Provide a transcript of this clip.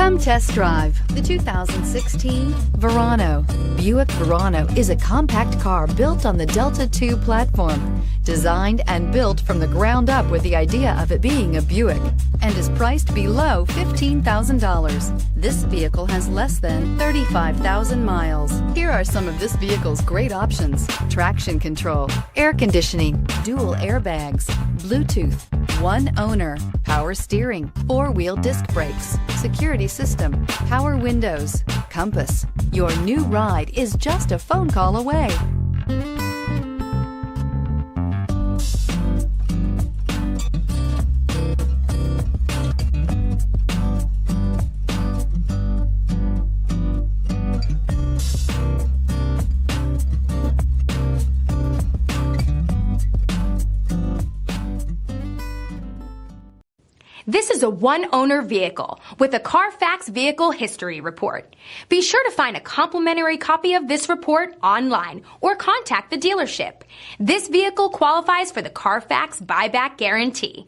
Come test drive the 2016 Verano. Buick Verano is a compact car built on the Delta II platform, designed and built from the ground up with the idea of it being a Buick, and is priced below $15,000. This vehicle has less than 35,000 miles. Here are some of this vehicle's great options: traction control, air conditioning, dual airbags, Bluetooth, one owner, power steering, four-wheel disc brakes, security system, power windows, compass. Your new ride is just a phone call away. This is a one-owner vehicle with a CARFAX Vehicle History Report. Be sure to find a complimentary copy of this report online or contact the dealership. This vehicle qualifies for the CARFAX Buyback Guarantee.